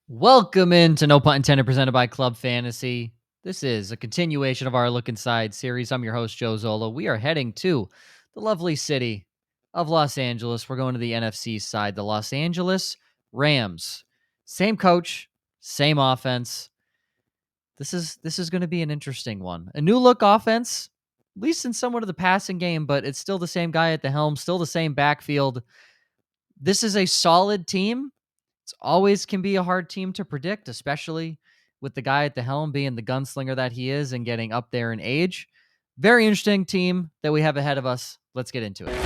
Welcome into No Pun Intended, presented by Club Fantasy. This is a continuation of our Look Inside series. I'm your host, Joe Zollo. We are heading to the lovely city of Los Angeles. We're going to the NFC side, the Los Angeles Rams. Same coach, same offense. This is going to be an interesting one. A new look offense, at least in somewhat of the passing game, but it's still the same guy at the helm, still the same backfield. This is a solid team. It's always can be a hard team to predict, especially with the guy at the helm being the gunslinger that he is and getting up there in age. Very interesting team that we have ahead of us. Let's get into it.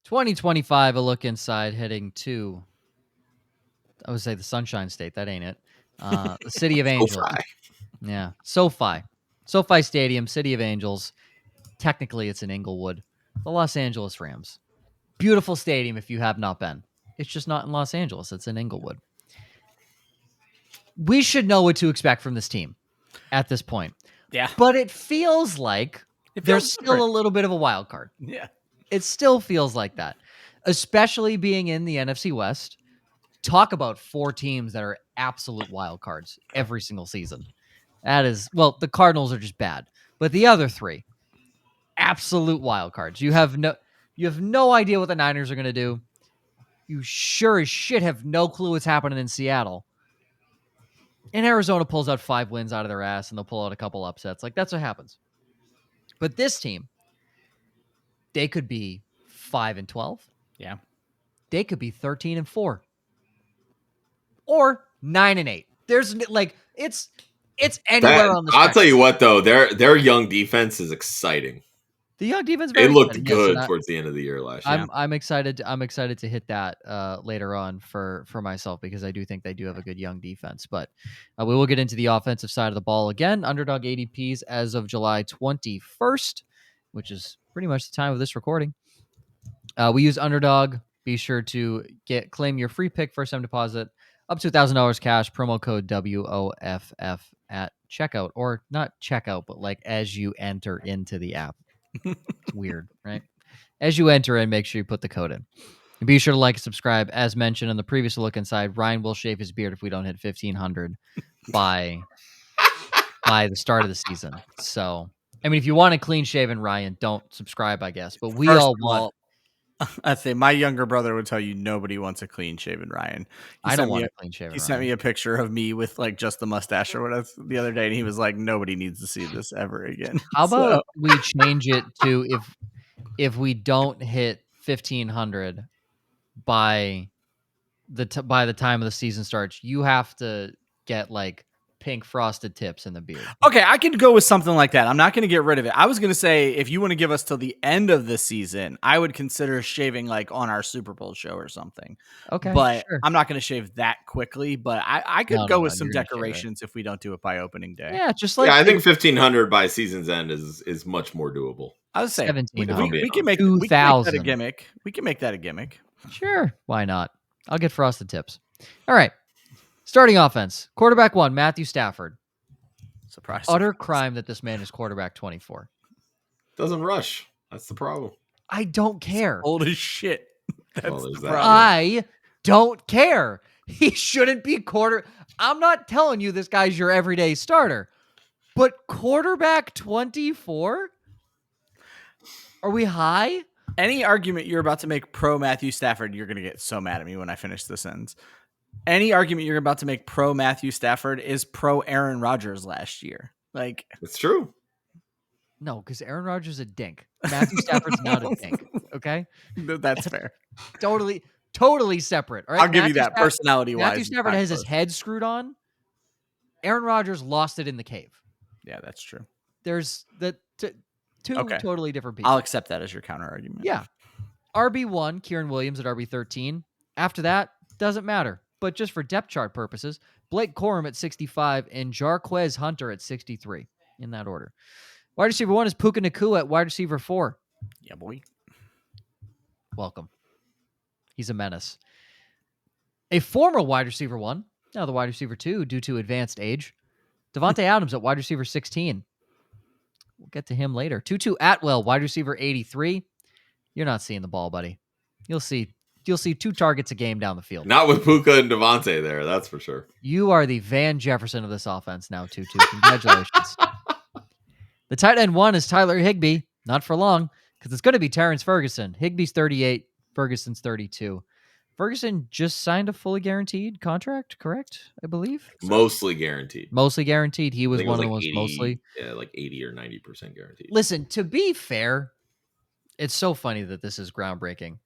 2025, a look inside, heading to, I would say the Sunshine State. That ain't it. The City of Angels. Yeah, SoFi Stadium, City of Angels. Technically, it's in Inglewood. The Los Angeles Rams. Beautiful stadium if you have not been. It's just not in Los Angeles. It's in Inglewood. We should know what to expect from this team at this point. Yeah. But it feels like there's still a little bit of a wild card. Yeah. It still feels like that, especially being in the NFC West. Talk about four teams that are absolute wild cards every single season. That is, well, the Cardinals are just bad, but the other three, absolute wild cards. You have no idea what the Niners are going to do. You sure as shit have no clue what's happening in Seattle. And Arizona pulls out 5 wins out of their ass, and they'll pull out a couple upsets. Like, that's what happens. But this team, they could be 5-12. Yeah. They could be 13-4. Or 9-8. There's like it's anywhere on the spectrum. I'll tell you what though, their young defense is exciting. The young defense, they looked good towards the end of the year last year. I'm excited. I'm excited to hit that later on for myself, because I do think they do have a good young defense. But we will get into the offensive side of the ball again. Underdog ADPs as of July 21st, which is pretty much the time of this recording. We use Underdog. Be sure to claim your free pick first time deposit up to $1,000 cash. Promo code WOFF at checkout, or not checkout, but like as you enter into the app. It's weird, right? As you enter in, make sure you put the code in. And be sure to like and subscribe. As mentioned in the previous look inside, Ryan will shave his beard if we don't hit 1,500 by the start of the season. So, I mean, if you want a clean shaven Ryan, don't subscribe, I guess. But we all want. I'd say my younger brother would tell you nobody wants a clean shaven Ryan. I don't want a clean shaven. He sent me a picture of me with like just the mustache or whatever the other day, and he was like, "Nobody needs to see this ever again." How about we change it to if we don't hit 1,500 by the time of the season starts, you have to get like pink frosted tips in the beard. Okay, I could go with something like that. I'm not going to get rid of it. I was going to say, if you want to give us till the end of the season, I would consider shaving like on our Super Bowl show or something. Okay, but sure. I'm not going to shave that quickly. But I could go with some decorations if we don't do it by opening day. Yeah, just like I think 1,500 by season's end is much more doable. I would say 1,700. We can make that a gimmick. We can make that a gimmick. Sure, why not? I'll get frosted tips. All right. Starting offense. Quarterback 1, Matthew Stafford. Surprise. Utter crime that this man is quarterback 24. Doesn't rush. That's the problem. I don't care. He's old as shit. That's the problem. I don't care. He shouldn't be I'm not telling you this guy's your everyday starter. But quarterback 24? Are we high? Any argument you're about to make pro Matthew Stafford, you're going to get so mad at me when I finish the sentence. Any argument you're about to make pro Matthew Stafford is pro Aaron Rodgers last year. Like, it's true. No, because Aaron Rodgers is a dink. Matthew Stafford's not a dink. Okay, that's fair. Totally separate. All right? I'll give you that. Personality-wise, Matthew Stafford has his head screwed on. Aaron Rodgers lost it in the cave. Yeah, that's true. There's two totally different people. I'll accept that as your counter argument. Yeah. RB1, Kyren Williams at RB13. After that, doesn't matter. But just for depth chart purposes, Blake Corum at 65 and Jarquez Hunter at 63. in that order. Wide receiver 1 is Puka Nacua at wide receiver 4. Yeah, boy. Welcome. He's a menace. A former wide receiver 1, now the wide receiver 2 due to advanced age. Davante Adams at wide receiver 16. We'll get to him later. Tutu Atwell, wide receiver 83. You're not seeing the ball, buddy. You'll see 2 targets a game down the field. Not with Puka and Davante there, that's for sure. You are the Van Jefferson of this offense now, Tutu. Congratulations. The tight end 1 is Tyler Higbee. Not for long, because it's going to be Terrence Ferguson. Higbee's 38, Ferguson's 32. Ferguson just signed a fully guaranteed contract, correct? I believe. Mostly guaranteed. Mostly guaranteed. He was one of the most 80, mostly. Yeah, like 80 or 90% guaranteed. Listen, to be fair, it's so funny that this is groundbreaking.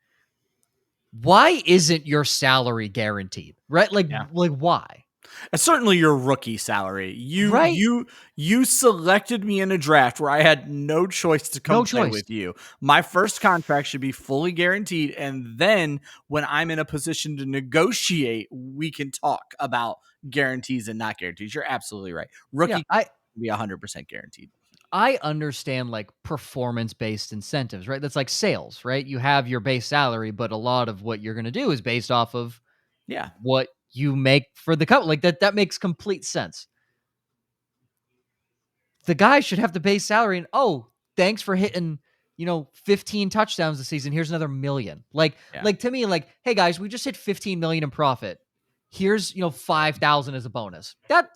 Why isn't your salary guaranteed? Right? Like why? It's certainly your rookie salary. You selected me in a draft where I had no choice to come play with you. My first contract should be fully guaranteed, and then when I'm in a position to negotiate, we can talk about guarantees and not guarantees. You're absolutely right. Rookie be 100% guaranteed. I understand like performance-based incentives, right? That's like sales, right? You have your base salary, but a lot of what you're going to do is based off of what you make for the company. Like that makes complete sense. The guy should have the base salary and thanks for hitting, 15 touchdowns this season. Here's another $1 million. Like to me, like, hey guys, we just hit 15 million in profit. Here's, 5,000 as a bonus. That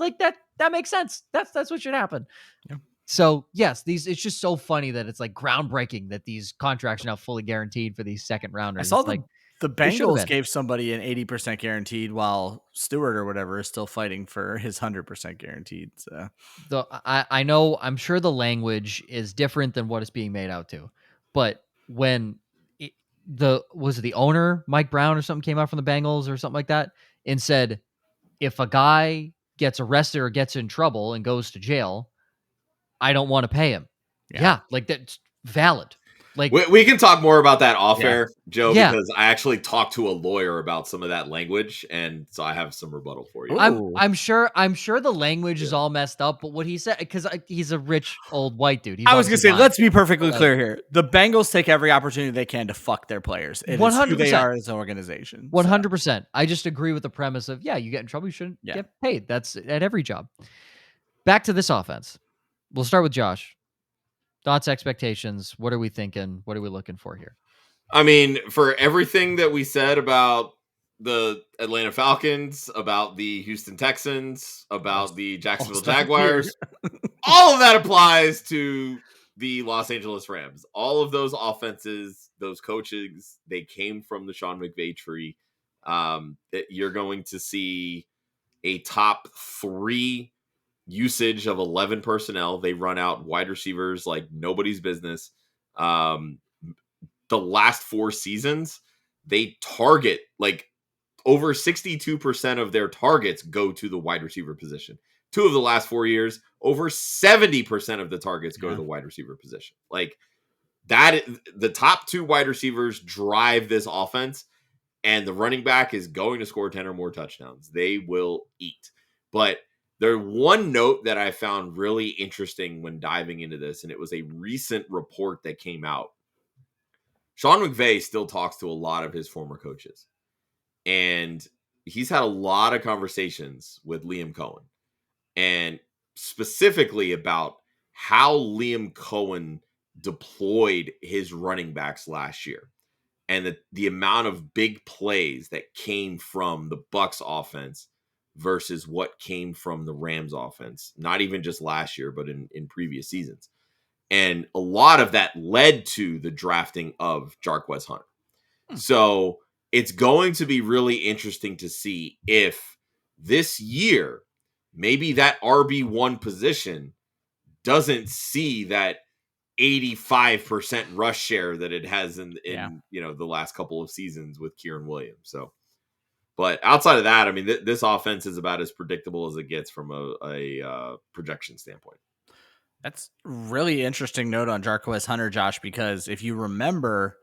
makes sense. That's what should happen. Yeah. So yes, it's just so funny that it's like groundbreaking that these contracts are now fully guaranteed for these second rounders. I saw the Bengals gave somebody an 80% guaranteed while Stewart or whatever is still fighting for his 100% guaranteed. So I know, I'm sure the language is different than what it's being made out to, but when the owner, Mike Brown or something, came out from the Bengals or something like that and said, if a guy gets arrested or gets in trouble and goes to jail, I don't want to pay him. Yeah, like that's valid. Like we can talk more about that off air, Joe, because I actually talked to a lawyer about some of that language, and so I have some rebuttal for you. I'm sure the language is all messed up, but what he said, because he's a rich old white dude. I was gonna say, let's be perfectly clear here. The Bengals take every opportunity they can to fuck their players. It 100%. Is who they are as an organization. 100%. I just agree with the premise of you get in trouble, you shouldn't get paid. That's at every job. Back to this offense. We'll start with Josh. Thoughts, expectations. What are we thinking? What are we looking for here? I mean, for everything that we said about the Atlanta Falcons, about the Houston Texans, about the Jacksonville Jaguars, all of that applies to the Los Angeles Rams. All of those offenses, those coaches, they came from the Sean McVay tree. That you're going to see a top 3 usage of 11 personnel. They run out wide receivers like nobody's business. The last 4 seasons, they target like over 62% of their targets go to the wide receiver position. 2 of the last 4 years, over 70% of the targets go to the wide receiver position. Like that, the top 2 wide receivers drive this offense, and the running back is going to score 10 or more touchdowns. They will eat. But there's one note that I found really interesting when diving into this, and it was a recent report that came out. Sean McVay still talks to a lot of his former coaches, and he's had a lot of conversations with Liam Cohen, and specifically about how Liam Cohen deployed his running backs last year, and the amount of big plays that came from the Bucs offense versus what came from the Rams offense, not even just last year, but in previous seasons. And a lot of that led to the drafting of Jarquez Hunter. So it's going to be really interesting to see if this year, maybe that RB1 position doesn't see that 85% rush share that it has in the last couple of seasons with Kyren Williams. So, but outside of that, I mean, this offense is about as predictable as it gets from a projection standpoint. That's really interesting note on Jarquez Hunter, Josh, because if you remember,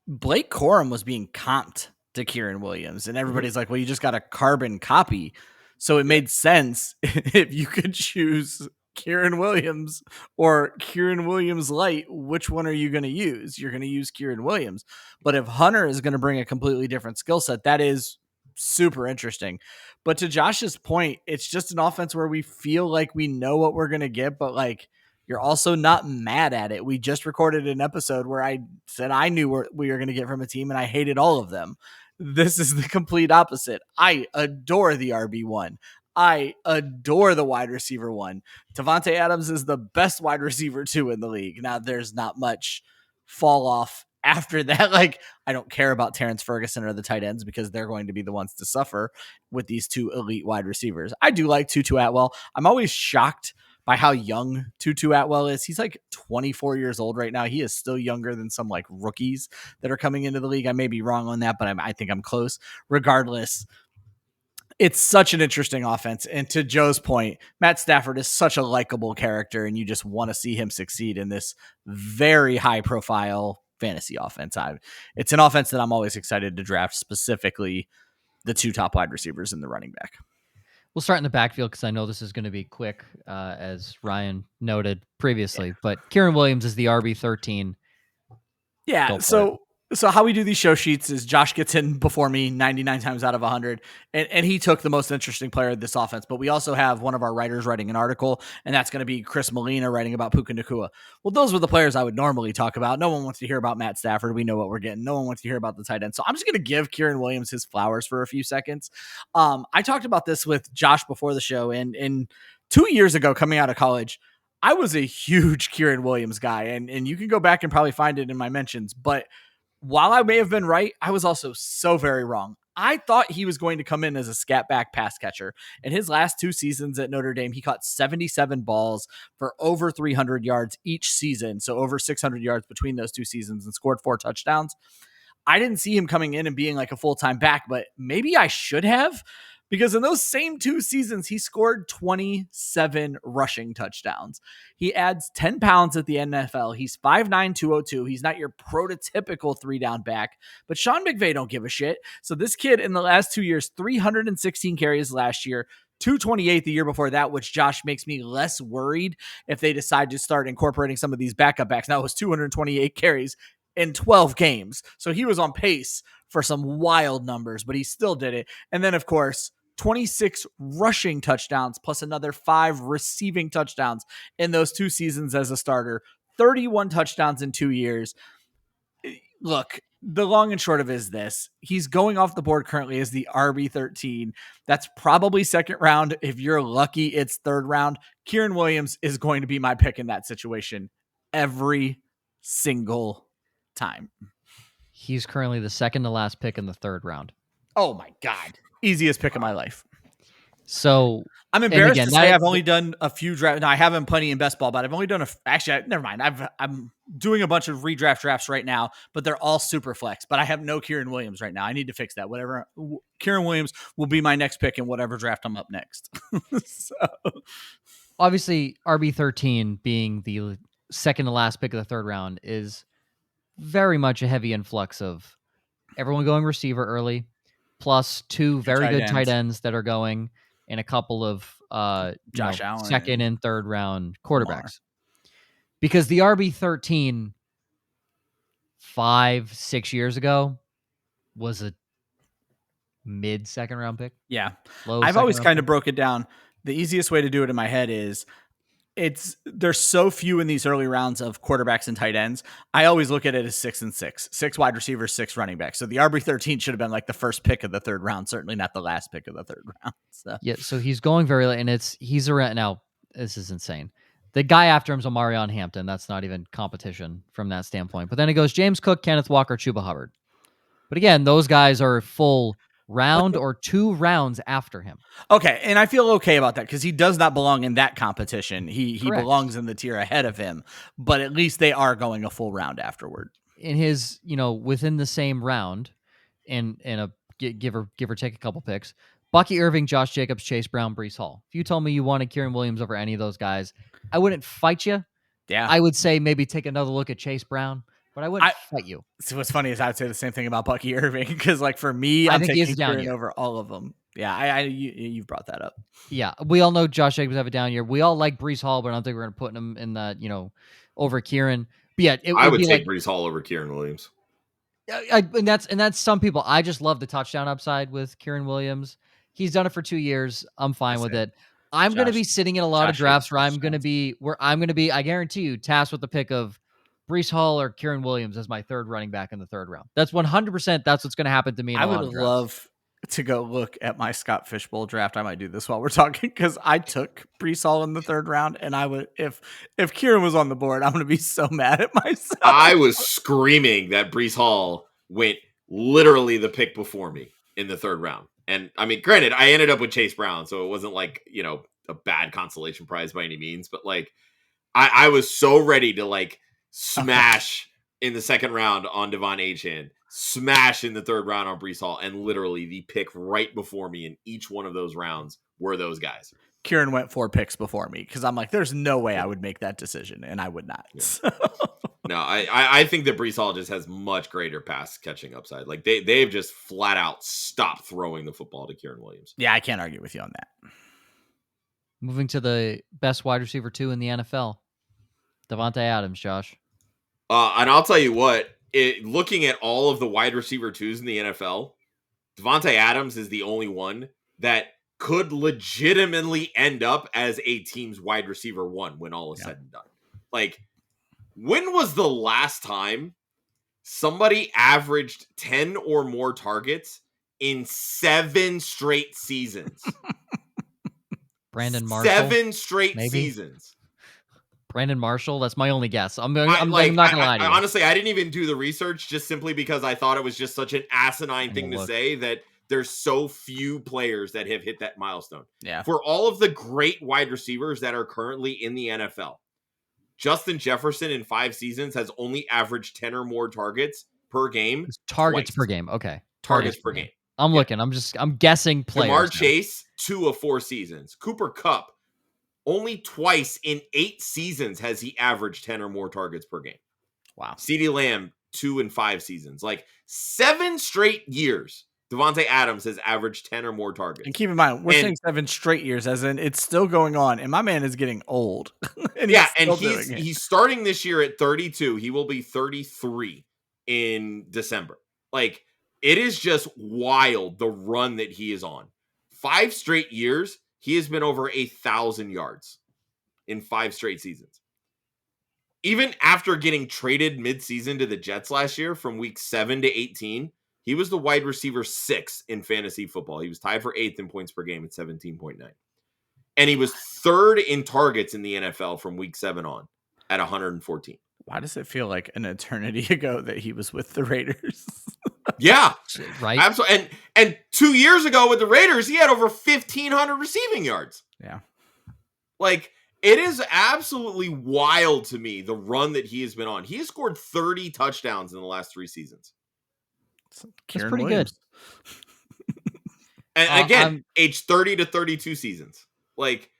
Blake Corum was being comped to Kyren Williams, and everybody's like, well, you just got a carbon copy. So it made sense if you could choose Kyren Williams or Kyren Williams light, which one are you going to use? You're going to use Kyren Williams. But if Hunter is going to bring a completely different skill set, that is super interesting. But to Josh's point, it's just an offense where we feel like we know what we're going to get, but like you're also not mad at it. We just recorded an episode where I said I knew what we were going to get from a team and I hated all of them. This is the complete opposite. I adore the RB1. I adore the wide receiver 1. Davante Adams is the best wide receiver 2 in the league. Now, there's not much fall off after that. Like, I don't care about Terrence Ferguson or the tight ends because they're going to be the ones to suffer with these 2 elite wide receivers. I do like Tutu Atwell. I'm always shocked by how young Tutu Atwell is. He's like 24 years old right now. He is still younger than some like rookies that are coming into the league. I may be wrong on that, but I think I'm close. Regardless, it's such an interesting offense. And to Joe's point, Matt Stafford is such a likable character, and you just want to see him succeed in this very high profile fantasy offense. It's an offense that I'm always excited to draft, specifically the 2 top wide receivers and the running back. We'll start in the backfield because I know this is going to be quick, as Ryan noted previously. Yeah. But Kyren Williams is the RB13. Yeah, so how we do these show sheets is Josh gets in before me 99 times out of 100, and he took the most interesting player of this offense. But we also have one of our writers writing an article, and that's going to be Chris Molina writing about Puka Nacua. Well, those were the players I would normally talk about. No one wants to hear about Matt Stafford. We know what we're getting. No one wants to hear about the tight end. So I'm just going to give Kyren Williams his flowers for a few seconds. I talked about this with Josh before the show, and 2 years ago, coming out of college, I was a huge Kyren Williams guy, and you can go back and probably find it in my mentions, but while I may have been right, I was also so very wrong. I thought he was going to come in as a scat back pass catcher. In his last 2 seasons at Notre Dame, he caught 77 balls for over 300 yards each season. So over 600 yards between those 2 seasons, and scored 4 touchdowns. I didn't see him coming in and being like a full-time back, but maybe I should have, because in those same 2 seasons, he scored 27 rushing touchdowns. He adds 10 pounds at the NFL. He's 5'9", 202. He's not your prototypical 3-down back, but Sean McVay don't give a shit. So this kid in the last 2 years, 316 carries last year, 228 the year before that, which Josh makes me less worried if they decide to start incorporating some of these backup backs. Now it was 228 carries in 12 games. So he was on pace for some wild numbers, but he still did it. And then, of course, 26 rushing touchdowns plus another 5 receiving touchdowns in those 2 seasons as a starter, 31 touchdowns in 2 years. Look, the long and short of it is this. He's going off the board currently as the RB13. That's probably second round. If you're lucky, it's third round. Kyren Williams is going to be my pick in that situation every single time. He's currently the second to last pick in the third round. Oh my God. Easiest pick of my life. So I'm embarrassed to say I've only done a few drafts. Now I haven't plenty in best ball, but I've only done never mind. I'm doing a bunch of redraft drafts right now, but they're all super flex, but I have no Kyren Williams right now. I need to fix that. Whatever. Kyren Williams will be my next pick in whatever draft I'm up next. So obviously RB13 being the second to last pick of the third round is very much a heavy influx of everyone going receiver early, plus 2 very good tight ends that are going, and a couple of Josh Allen, second and third round quarterbacks. Because the RB13 5-6 years ago was a mid second round pick. Yeah. I've always kind of broke it down. The easiest way to do it in my head is there's so few in these early rounds of quarterbacks and tight ends. I always look at it as 6 and 6, 6 wide receivers, 6 running backs. So the RB13 should have been like the first pick of the third round, certainly not the last pick of the third round. So. Yeah. So he's going very late, and he's around now. This is insane. The guy after him is Omarion Hampton. That's not even competition from that standpoint. But then it goes James Cook, Kenneth Walker, Chuba Hubbard. But again, those guys are full round or 2 rounds after him. Okay, and I feel okay about that because he does not belong in that competition. He belongs in the tier ahead of him, but at least they are going a full round afterward. In his, within the same round, and a give or take a couple picks, Bucky Irving, Josh Jacobs, Chase Brown, Breece Hall. If you told me you wanted Kyren Williams over any of those guys, I wouldn't fight you. Yeah, I would say maybe take another look at Chase Brown. But I wouldn't fight you. So what's funny is I would say the same thing about Bucky Irving because, like, for me, I'm taking Kyren over all of them. Yeah, you've brought that up. Yeah, we all know Josh Jacobs have a down year. We all like Breece Hall, but I don't think we're going to put him in that, over Kyren. But yeah, it I would would be take like Breece Hall over Kyren Williams. and that's some people. I just love the touchdown upside with Kyren Williams. He's done it for 2 years. I'm fine with it. I'm going to be sitting in a lot of drafts where I'm going to be, I guarantee you, tasked with the pick of Breece Hall or Kyren Williams as my third running back in the third round. That's 100%. That's what's going to happen to me in a lot of drafts. I would love to go look at my Scott Fishbowl draft. I might do this while we're talking because I took Breece Hall in the third round, and I would if Kyren was on the board, I'm going to be so mad at myself. I was screaming that Breece Hall went literally the pick before me in the third round. And I mean, granted, I ended up with Chase Brown, so it wasn't like, a bad consolation prize by any means, but like I was so ready to like smash in the second round on Devon Achane, smash in the third round on Breece Hall, and literally the pick right before me in each one of those rounds were those guys. Kyren went 4 picks before me because I'm like, there's no way I would make that decision, and I would not. Yeah. So. No, I think that Breece Hall just has much greater pass catching upside. Like they've just flat out stopped throwing the football to Kyren Williams. Yeah, I can't argue with you on that. Moving to the best wide receiver 2 in the NFL, Davante Adams, Josh. And I'll tell you what, looking at all of the wide receiver 2s in the NFL, Davante Adams is the only one that could legitimately end up as a team's wide receiver 1 when all is said and done. Like, when was the last time somebody averaged 10 or more targets in 7 straight seasons? Brandon Marshall? 7 straight seasons. Brandon Marshall? That's my only guess. I'm not going to lie to you. Honestly, I didn't even do the research just simply because I thought it was just such an asinine thing to say that there's so few players that have hit that milestone. Yeah. For all of the great wide receivers that are currently in the NFL, Justin Jefferson in 5 seasons has only averaged 10 or more targets per game. Targets per game. Okay. Targets per game. I'm looking. I'm guessing players. Jamar Chase, 2 of 4 seasons. Cooper Kupp, only twice in 8 seasons has he averaged 10 or more targets per game. Wow. CeeDee Lamb, 2 and 5 seasons. Like 7 straight years, Davante Adams has averaged 10 or more targets. And keep in mind, we're saying 7 straight years, as in it's still going on. And my man is getting old. and he's starting this year at 32. He will be 33 in December. Like, it is just wild, the run that he is on. 5 straight years, he has been over 1,000 yards in 5 straight seasons. Even after getting traded midseason to the Jets last year from week 7 to 18, he was the wide receiver 6 in fantasy football. He was tied for 8th in points per game at 17.9. And he was 3rd in targets in the NFL from week 7 on at 114. Why does it feel like an eternity ago that he was with the Raiders? Yeah, right. Absolutely. And 2 years ago with the Raiders, he had over 1,500 receiving yards. Yeah. Like, it is absolutely wild to me, the run that he has been on. He has scored 30 touchdowns in the last 3 seasons. That's pretty good. And again, age 30 to 32 seasons. Like,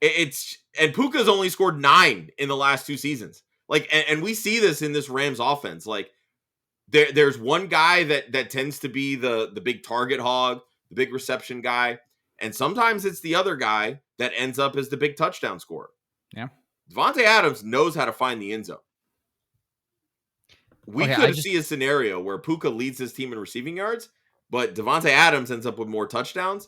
and Puka's only scored 9 in the last 2 seasons. Like, and we see this in this Rams offense. Like, there's one guy that tends to be the big target hog, the big reception guy. And sometimes it's the other guy that ends up as the big touchdown scorer. Yeah. Davante Adams knows how to find the end zone. We could see a scenario where Puka leads his team in receiving yards, but Davante Adams ends up with more touchdowns.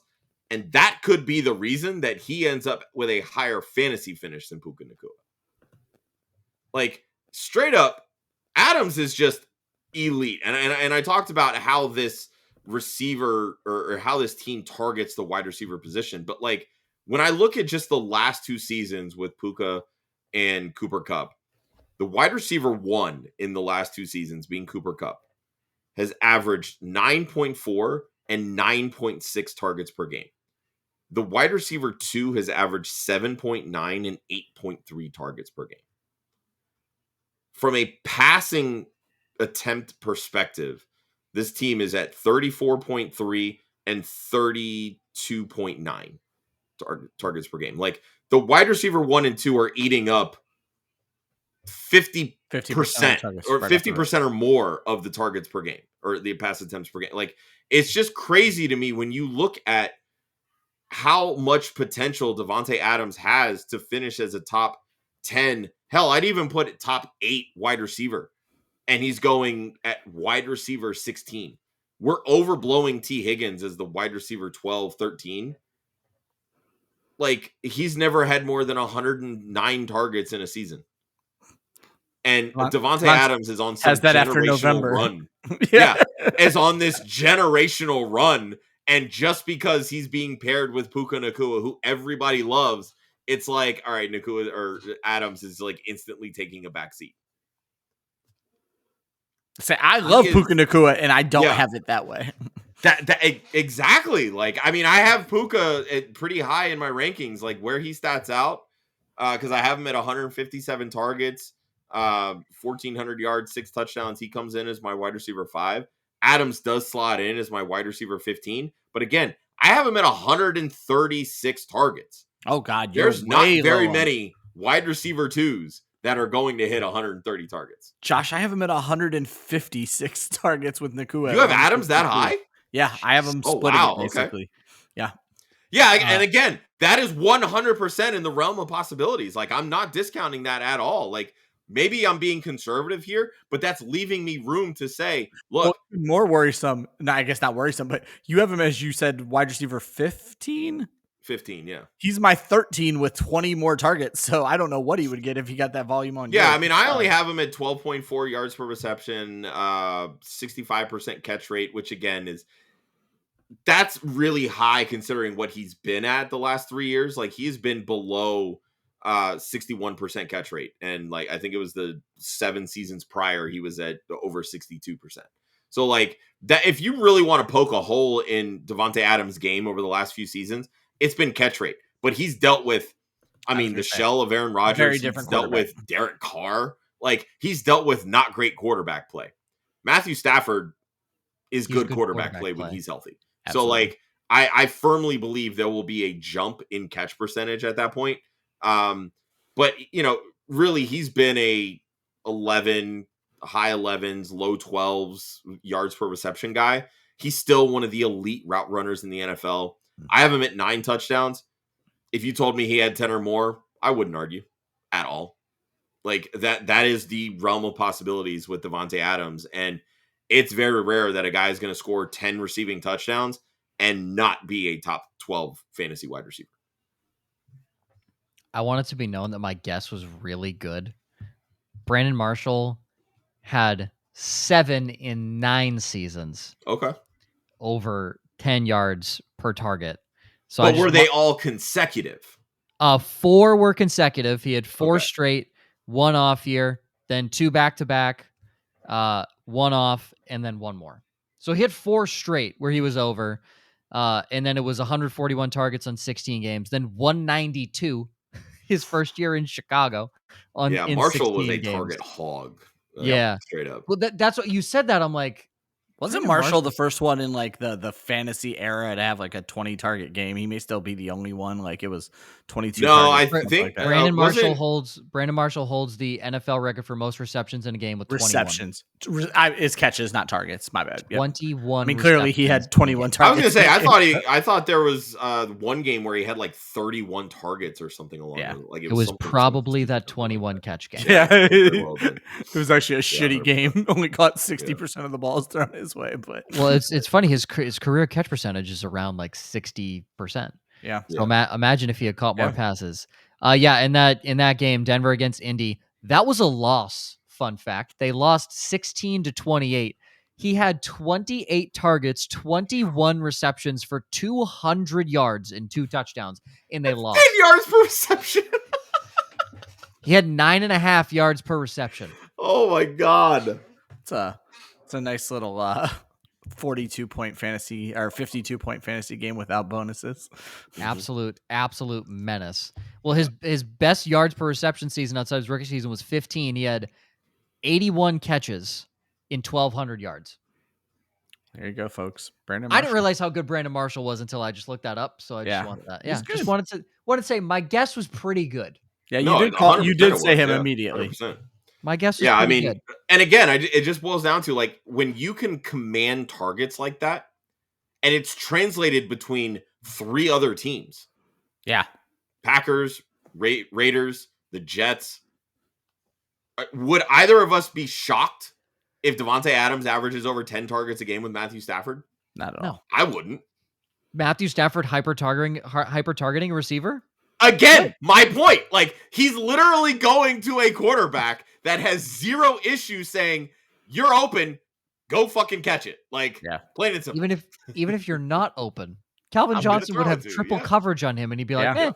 And that could be the reason that he ends up with a higher fantasy finish than Puka Nacua. Like, straight up, Adams is just elite. And I talked about how this receiver or how this team targets the wide receiver position. But like, when I look at just the last 2 seasons with Puka and Cooper Kupp, the wide receiver 1 in the last 2 seasons, being Cooper Kupp, has averaged 9.4 and 9.6 targets per game. The wide receiver 2 has averaged 7.9 and 8.3 targets per game. From a passing attempt perspective, this team is at 34.3 and 32.9 targets per game. Like, the wide receiver 1 and 2 are eating up 50 50% or 50% or more of the targets per game or the pass attempts per game. Like, it's just crazy to me when you look at how much potential Davante Adams has to finish as a top 10. Hell, I'd even put it top 8 wide receiver. And he's going at wide receiver 16. We're overblowing T. Higgins as the wide receiver 12, 13. Like, he's never had more than 109 targets in a season. And Davante Adams is on some generational run. Yeah, is on this generational run. And just because he's being paired with Puka Nacua, who everybody loves, it's like, all right, Nacua or Adams is like instantly taking a backseat. Say, I love Puka Nacua, and I don't have it that way. That exactly. Like, I mean, I have Puka pretty high in my rankings, like where he stats out, because I have him at 157 targets, 1,400 yards, 6 touchdowns. He comes in as my wide receiver 5. Adams does slot in as my wide receiver 15, but again, I have him at 136 targets. Oh God, there's not very many wide receiver 2s that are going to hit 130 targets. Josh, I have him at 156 targets with Nacua. You have Adams that high? Yeah, I have him splitting it basically. Okay. Yeah. Yeah, and again, that is 100% in the realm of possibilities. Like, I'm not discounting that at all. Like, maybe I'm being conservative here, but that's leaving me room to say, look. Well, more worrisome, no, I guess not worrisome, but you have him, as you said, wide receiver 15? 15, yeah. He's my 13 with 20 more targets, so I don't know what he would get if he got that volume on. Yeah, I mean, I only have him at 12.4 yards per reception, 65% catch rate, which again that's really high considering what he's been at the last 3 years. Like, he's been below 61% catch rate, and like I think it was the 7 seasons prior he was at over 62%. So like that, if you really want to poke a hole in Davante Adams' game over the last few seasons, it's been catch rate, but he's dealt with, the shell of Aaron Rodgers. Very different. He's dealt with Derek Carr. Like, he's dealt with not great quarterback play. Matthew Stafford is good quarterback play when he's healthy. Absolutely. So like, I firmly believe there will be a jump in catch percentage at that point. But really he's been a 11, high 11s, low 12s yards per reception guy. He's still one of the elite route runners in the NFL. I have him at 9 touchdowns. If you told me he had 10 or more, I wouldn't argue at all. Like, that is the realm of possibilities with Davante Adams. And it's very rare that a guy is going to score 10 receiving touchdowns and not be a top 12 fantasy wide receiver. I want it to be known that my guess was really good. Brandon Marshall had 7 in 9 seasons. Okay. Over 10 yards per target. So, but were they all consecutive? 4 were consecutive. He had 4 straight, 1 off year, then 2 back-to-back, 1 off, and then 1 more. So he had 4 straight where he was over, and then it was 141 targets on 16 games, then 192 his first year in Chicago. Marshall was a target hog. Straight up. Well, that's what you said. That I'm like, wasn't Marshall the first one in like the fantasy era to have like a 20 target game? He may still be the only one. Like, it was 22. No, I think like Brandon Marshall holds the NFL record for most receptions in a game with 21. Receptions. It's catches, not targets. My bad. Yep. 21. I mean, clearly he had 21 targets. I was gonna say, I thought there was one game where he had like 31 targets or something along. Yeah. Like it was probably that 21 catch game. Yeah, it was actually a shitty game. Only caught 60% of the balls thrown his way. But well, it's funny. His career catch percentage is around like 60%. Yeah. So imagine if he had caught more passes. In that game, Denver against Indy, that was a loss. Fun fact: they lost 16-28. He had 28 targets, 21 receptions for 200 yards and 2 touchdowns, and they lost. 10 yards per reception. He had 9.5 yards per reception. Oh my God! It's a nice little 42-point fantasy or 52-point fantasy game without bonuses. Absolute menace. Well, his best yards per reception season outside his rookie season was 15. He had 81 catches in 1,200 yards. There you go, folks. Brandon Marshall. I didn't realize how good Brandon Marshall was until I just looked that up. So I just wanted that. Yeah, just wanted to say my guess was pretty good. Yeah, you did say him immediately. 100%. My guess is I pretty mean, good. and again, it just boils down to like when you can command targets like that, and it's translated between 3 other teams. Yeah. Packers, Raiders, the Jets. Would either of us be shocked if Davante Adams averages over 10 targets a game with Matthew Stafford? Not at all. I wouldn't. Matthew Stafford hyper targeting a receiver? Again, my point. Like, he's literally going to a quarterback that has 0 issues saying, you're open, go fucking catch it. Like, plain and simple. Even if you're not open, Calvin Johnson would have triple coverage on him, and he'd be like,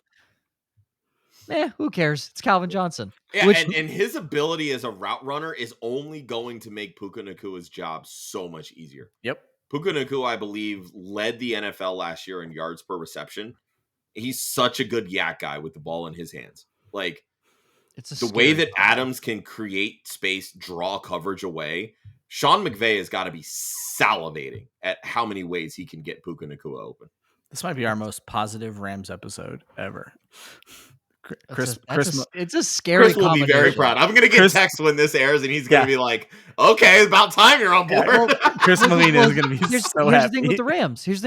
who cares? It's Calvin Johnson. Yeah, and his ability as a route runner is only going to make Puka Nakua's job so much easier. Yep. Puka Nacua, I believe, led the NFL last year in yards per reception. He's such a good yak guy with the ball in his hands. Like, it's the way that Adams can create space, draw coverage away. Sean McVay has got to be salivating at how many ways he can get Puka Nacua open. This might be our most positive Rams episode ever. It's a scary. Chris will be very proud. I'm going to get text when this airs, and he's going to be like, "Okay, it's about time you're on board." Yeah, Chris Molina is going to be so happy. Here's the thing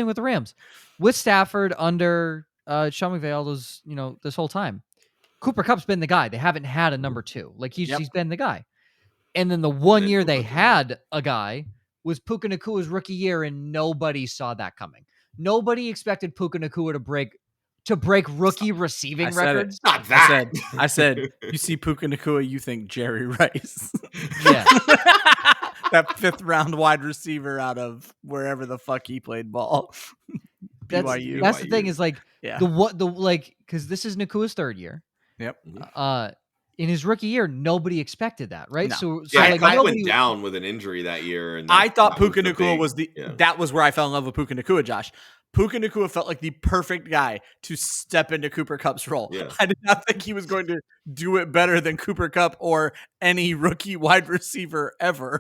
with the Rams. With Stafford under Sean McVay, all those, this whole time, Cooper Kupp's been the guy. They haven't had a number 2. Like he's been the guy. And then the one year they had a guy was Puka Nakua's rookie year, and nobody saw that coming. Nobody expected Puka Nacua to break rookie receiving records. Not that. I said, you see Puka Nacua, you think Jerry Rice. Yeah. That 5th round wide receiver out of wherever the fuck he played ball. That's the thing is like because this is Nakua's 3rd year. Yep. In his rookie year, nobody expected that, right? No. So I went down with an injury that year, and I thought Puka Nacua was that was where I fell in love with Puka Nacua, Josh. Puka Nacua felt like the perfect guy to step into Cooper Kupp's role. Yeah. I did not think he was going to do it better than Cooper Kupp or any rookie wide receiver ever.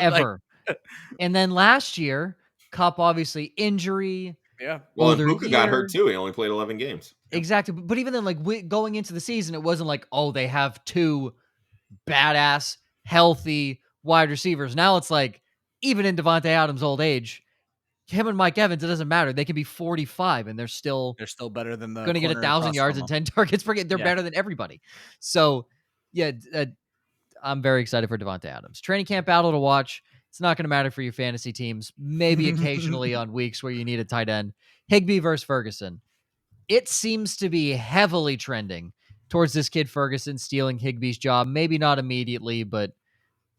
And then last year, Kupp obviously injury. Yeah. Well, and Puka got hurt too. He only played 11 games. Exactly. But even then, like going into the season, it wasn't like, oh, they have 2 badass, healthy wide receivers. Now it's like, even in Davante Adams' old age, him and Mike Evans, it doesn't matter. They can be 45 and they're still better than the going to get 1,000 yards and 10 targets per game. They're better than everybody. So, I'm very excited for Davante Adams. Training camp battle to watch. It's not going to matter for your fantasy teams. Maybe occasionally on weeks where you need a tight end. Higbee versus Ferguson. It seems to be heavily trending towards this kid Ferguson stealing Higbee's job. Maybe not immediately, but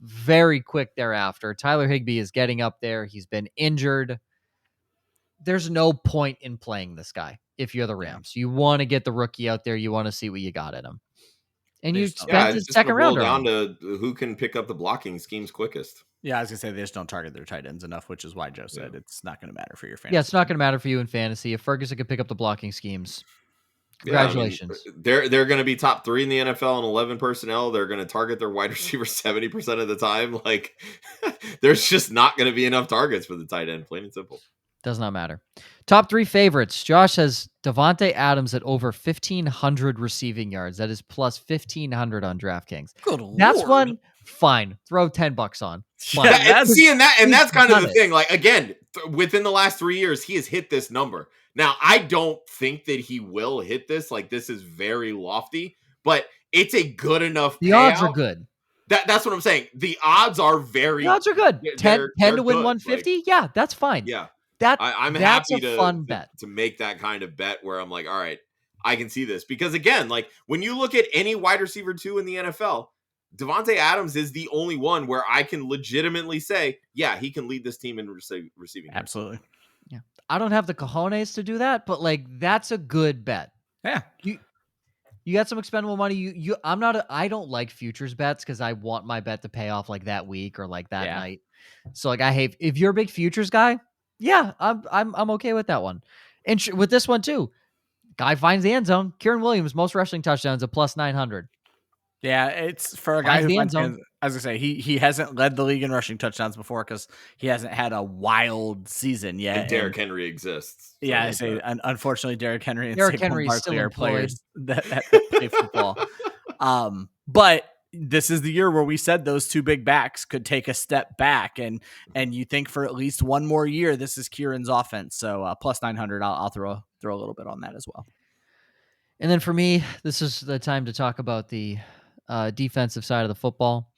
very quick thereafter. Tyler Higbee is getting up there. He's been injured. There's no point in playing this guy if you're the Rams. You want to get the rookie out there. You want to see what you got in him. And you spent his second rounder down to who can pick up the blocking schemes quickest. Yeah, I was going to say they just don't target their tight ends enough, which is why Joe said it's not going to matter for your fantasy. Yeah, it's not going to matter for you in fantasy. If Ferguson could pick up the blocking schemes, congratulations. They're going to be top 3 in the NFL in 11 personnel. They're going to target their wide receiver 70% of the time. Like, there's just not going to be enough targets for the tight end, plain and simple. Does not matter. Top 3 favorites. Josh has Davante Adams at over 1,500 receiving yards. That is plus 1,500 on DraftKings. That's Lord. one. Fine. Throw $10 on. Yeah, that's kind of the thing. Like, again, within the last 3 years, he has hit this number. Now, I don't think that he will hit this. Like, this is very lofty, but it's a good enough The odds are good. That's what I'm saying. The odds are very. The odds are good. 10 to win good. 150. Like, yeah, that's fine. Yeah. I'm happy to make that kind of bet where I'm like, all right, I can see this. Because again, like when you look at any wide receiver 2 in the NFL, Davante Adams is the only one where I can legitimately say, yeah, he can lead this team in receiving. Absolutely. Yeah. I don't have the cojones to do that, but like that's a good bet. Yeah. You got some expendable money. I don't like futures bets because I want my bet to pay off like that week or like that night. So like if you're a big futures guy, yeah, I'm okay with that one. And with this one too, guy finds the end zone. Kyren Williams, most rushing touchdowns at plus 900. Yeah, it's for a guy who finds the end zone. I was gonna say he hasn't led the league in rushing touchdowns before because he hasn't had a wild season yet. And Derrick Henry exists. So yeah, I say unfortunately Derrick Henry and Derrick Saquon Henry Barkley still are employed. players that play football. But this is the year where we said those two big backs could take a step back, and you think for at least one more year, this is Kyren's offense. So plus 900, I'll throw a little bit on that as well. And then for me, this is the time to talk about the defensive side of the football.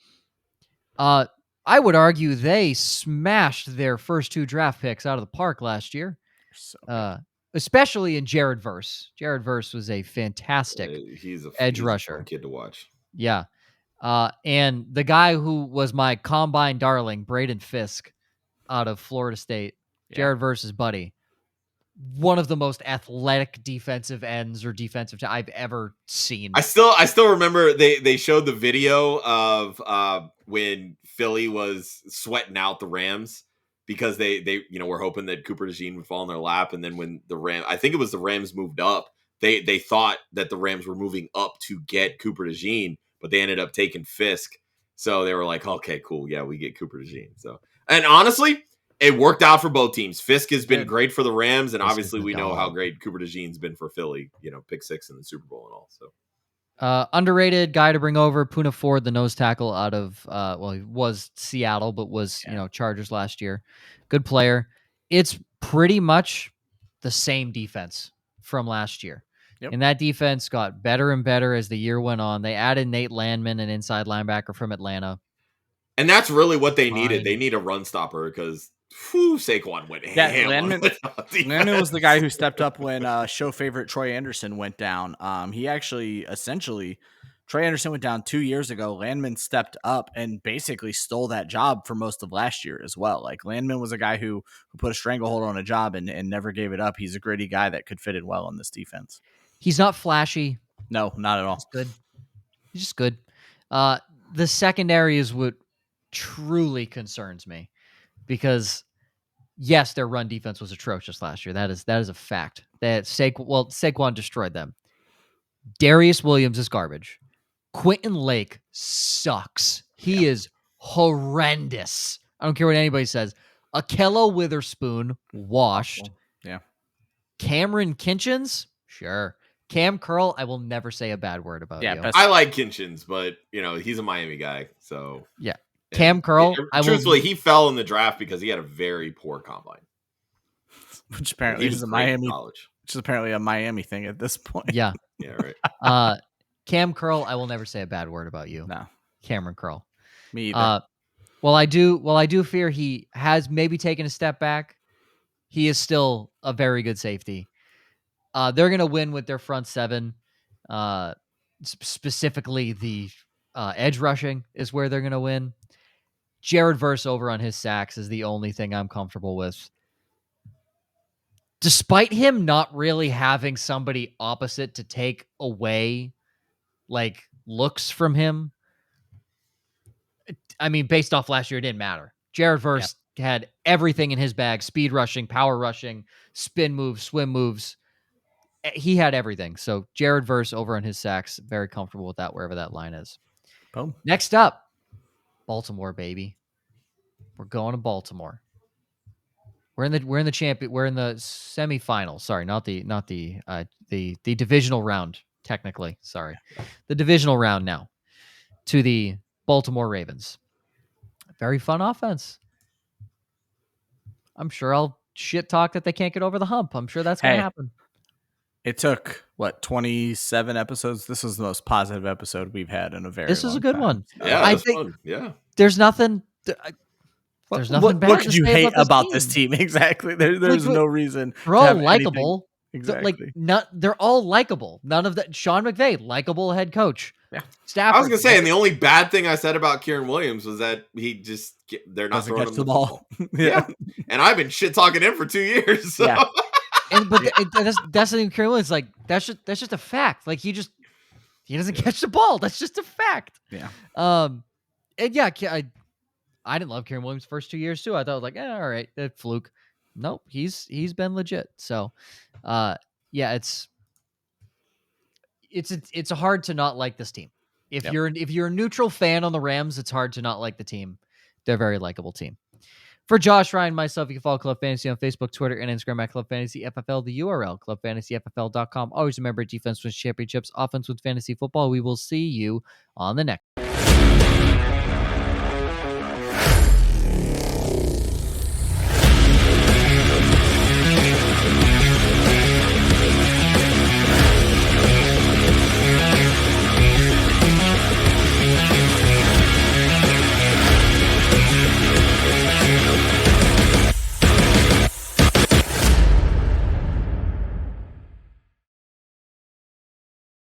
I would argue they smashed their first 2 draft picks out of the park last year. So especially in Jared Verse. Jared Verse was a fantastic edge rusher. A fun kid to watch. Yeah. And the guy who was my combine darling, Braden Fisk, out of Florida State, Jared Verse's buddy, one of the most athletic defensive ends or defensive I've ever seen. I still remember they showed the video of when Philly was sweating out the Rams because they were hoping that Cooper DeJean would fall in their lap, and then when I think it was the Rams moved up, they thought that the Rams were moving up to get Cooper DeJean, but they ended up taking Fisk. So they were like, okay, cool, yeah, we get Cooper DeJean. So, and honestly, it worked out for both teams. Fisk has been great for the Rams, and obviously we know how great Cooper DeJean's been for Philly. Pick 6 in the Super Bowl and all. So underrated guy to bring over, Poona Ford, the nose tackle out of he was Seattle, but was Chargers last year. Good player. It's pretty much the same defense from last year. Yep. And that defense got better and better as the year went on. They added Nate Landman, an inside linebacker from Atlanta. And that's really what they needed. They need a run stopper because Saquon went ham. Landman was the guy who stepped up when show favorite Troy Anderson went down. He actually, Troy Anderson went down 2 years ago. Landman stepped up and basically stole that job for most of last year as well. Like, Landman was a guy who put a stranglehold on a job and never gave it up. He's a gritty guy that could fit in well in this defense. He's not flashy. No, not at all. He's good. He's just good. The secondary is what truly concerns me, because yes, their run defense was atrocious last year. That is a fact. Saquon destroyed them. Darius Williams is garbage. Quentin Lake sucks. He is horrendous. I don't care what anybody says. Akello Witherspoon, washed. Yeah. Cameron Kinchins, sure. Cam Curl, I will never say a bad word about you. I like Kinchins, but he's a Miami guy, so yeah. Cam Curl, truthfully, he fell in the draft because he had a very poor combine, which apparently is a Miami college. Which is apparently a Miami thing at this point. Yeah, yeah, right. Cam Curl, I will never say a bad word about you. No, Cameron Curl. Me either. Well, I do fear he has maybe taken a step back. He is still a very good safety. They're going to win with their front seven. Specifically, the edge rushing is where they're going to win. Jared Verse over on his sacks is the only thing I'm comfortable with. Despite him not really having somebody opposite to take away looks from him, I mean, based off last year, it didn't matter. Jared Verse had everything in his bag: speed rushing, power rushing, spin moves, swim moves. He had everything. So Jared Verse over on his sacks, very comfortable with that wherever that line is. Boom. Next up, Baltimore, baby. We're going to Baltimore. We're in the semifinal. Sorry, not the divisional round, technically. Sorry. The divisional round now to the Baltimore Ravens. Very fun offense. I'm sure I'll shit talk that they can't get over the hump. I'm sure that's going to happen. It took 27 episodes. This is the most positive episode we've had in a very long time. This is a good one. Yeah, I think fun. Yeah. There's nothing bad what could you hate about this team? Exactly. There's no reason. They're all likable. Exactly. They're all likable. None of that. Sean McVay, likable head coach. Yeah. Stafford, I was gonna say, and the only bad thing I said about Kyren Williams was that they're not throwing him the ball. Yeah. And I've been shit talking him for 2 years. So. Yeah. That's the thing. Kyren Williams, that's just a fact. He doesn't catch the ball. That's just a fact. Yeah. And yeah, I didn't love Kyren Williams' first 2 years too. I thought all right, that fluke. Nope, he's been legit. So, yeah, it's hard to not like this team. If you're a neutral fan on the Rams, it's hard to not like the team. They're a very likable team. For Josh, Ryan, myself, you can follow Club Fantasy on Facebook, Twitter, and Instagram at Club Fantasy FFL. The URL, clubfantasyffl.com. Always remember, defense wins championships, offense wins fantasy football. We will see you on the next.